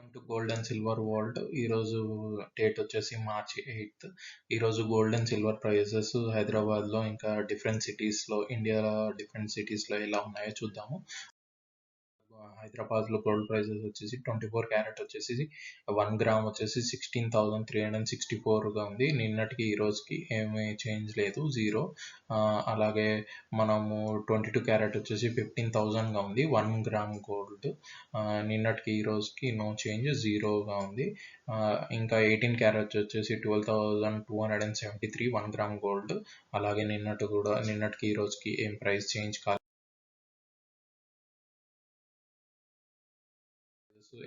Welcome to gold and silver vault. ఈరోజు date వచ్చేసి March 8th. ఈరోజు గోల్డ్ అండ్ సిల్వర్ ప్రైజెస్ హైదరాబాద్లో ఇంకా డిఫరెంట్ సిటీస్లో, ఇండియా డిఫరెంట్ సిటీస్లో ఎలా ఉన్నాయో చూద్దాము. హైదరాబాద్లో గోల్డ్ ప్రైజెస్ వచ్చేసి 24 క్యారెట్ వచ్చేసి 1 గ్రామ్ వచ్చేసి 16,364గా ఉంది. నిన్నటికి ఈ రోజుకి ఏమీ చేంజ్ లేదు, జీరో. అలాగే మనము 22 క్యారెట్ వచ్చేసి 15,000గా ఉంది 1 గ్రామ్ గోల్డ్. నిన్నటికి ఈ రోజుకి నో చేంజ్, జీరోగా ఉంది. ఇంకా 18 క్యారెట్స్ వచ్చేసి 12,273 1 గ్రామ్ గోల్డ్. అలాగే నిన్నటికి ఈ రోజుకి ఏం ప్రైస్ చేంజ్ కాలేదు.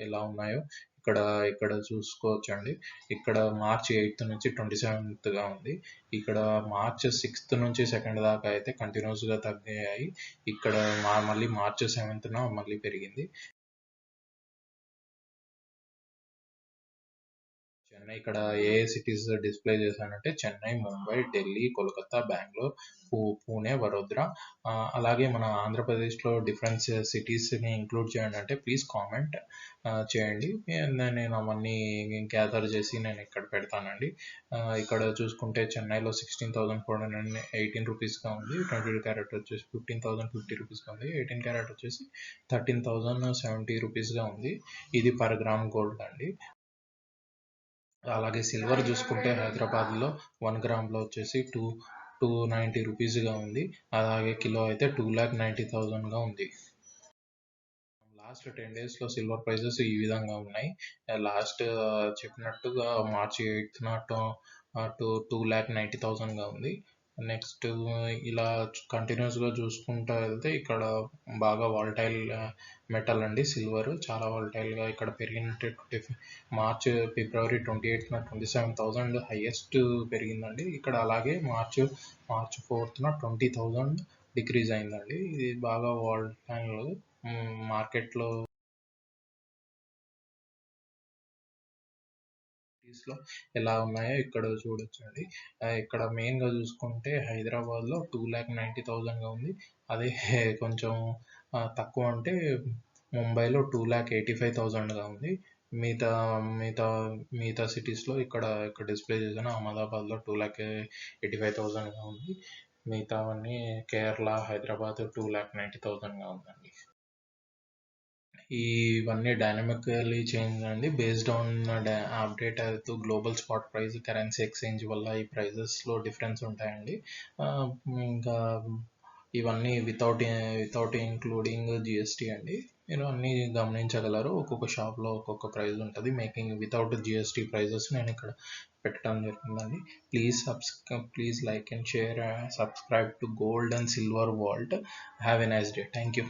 ఎలా ఉన్నాయో ఇక్కడ చూసుకోవచ్చండి. ఇక్కడ మార్చి 8th నుంచి 27th ఉంది. ఇక్కడ మార్చ్ 6th నుంచి 2nd దాకా అయితే కంటిన్యూస్గా తగ్గాయి. ఇక్కడ మళ్ళీ మార్చ్ 7th మళ్ళీ పెరిగింది. చెన్నై ఇక్కడ ఏ సిటీస్ డిస్ప్లే చేశానంటే చెన్నై, ముంబై, ఢిల్లీ, కోల్కతా, బెంగళూరు, పూణే, వడోదర. అలాగే మన ఆంధ్రప్రదేశ్లో డిఫరెంట్ సిటీస్ని ఇంక్లూడ్ చేయండి అంటే ప్లీజ్ కామెంట్ చేయండి. నేను అవన్నీ గ్యాదర్ చేసి నేను ఇక్కడ పెడతానండి. ఇక్కడ చూసుకుంటే చెన్నైలో 16,418 రూపీస్గా ఉంది. 22 క్యారెట్ వచ్చేసి 15,050 రూపీస్గా ఉంది. 18 క్యారెట్ వచ్చేసి 13,070 రూపీస్గా ఉంది. ఇది పర్ గ్రామ్ గోల్డ్ అండి. అలాగే సిల్వర్ చూసుకుంటే హైదరాబాద్లో 1 గ్రామ్లో వచ్చేసి 290 రూపీస్గా ఉంది. అలాగే కిలో అయితే 2,90,000గా ఉంది. లాస్ట్ 10 డేస్లో సిల్వర్ ప్రైజెస్ ఈ విధంగా ఉన్నాయి. లాస్ట్ చెప్పినట్టుగా మార్చి 8th 2,90,000గా ఉంది. నెక్స్ట్ ఇలా కంటిన్యూస్గా చూసుకుంటూ వెళ్తే ఇక్కడ బాగా వాల్టైల్ మెటల్ అండి సిల్వర్. చాలా వాల్టైల్గా ఇక్కడ పెరిగినట్టు మార్చ్ ఫిబ్రవరి 28th 27,000 హైయెస్ట్ పెరిగిందండి. ఇక్కడ అలాగే మార్చ్ 4th 20,000 డిక్రీజ్ అయిందండి. ఇది బాగా వాల్టైల్ మార్కెట్లో లో ఎలా ఉన్నాయో ఇక్కడ చూడొచ్చండి. ఇక్కడ మెయిన్గా చూసుకుంటే హైదరాబాద్లో 2,90,000గా ఉంది. అదే కొంచెం తక్కువ అంటే ముంబైలో 2,85,000గా ఉంది. మిగతా మిగతా మిగతా సిటీస్లో ఇక్కడ డిస్ప్లే చేసిన అహ్మదాబాద్లో 2,85,000గా ఉంది. మిగతావన్నీ కేరళ, హైదరాబాద్ 2,90,000గా ఉందండి. ఇవన్నీ డైనమికల్లీ చేంజ్ అండి. బేస్డ్ ఆన్ అప్డేట్ అవుతూ global spot price, currency exchange వల్ల ఈ ప్రైజెస్లో డిఫరెన్స్ ఉంటాయండి. ఇంకా ఇవన్నీ వితౌట్ ఇంక్లూడింగ్ జిఎస్టీ అండి. మీరు అన్నీ గమనించగలరు. ఒక్కొక్క షాప్లో ఒక్కొక్క ప్రైస్ ఉంటుంది. మేకింగ్ వితౌట్ జిఎస్టీ ప్రైజెస్ నేను ఇక్కడ పెట్టడం జరిగిందండి. Please like and share, subscribe to gold and silver vault. Have a nice day. Thank you.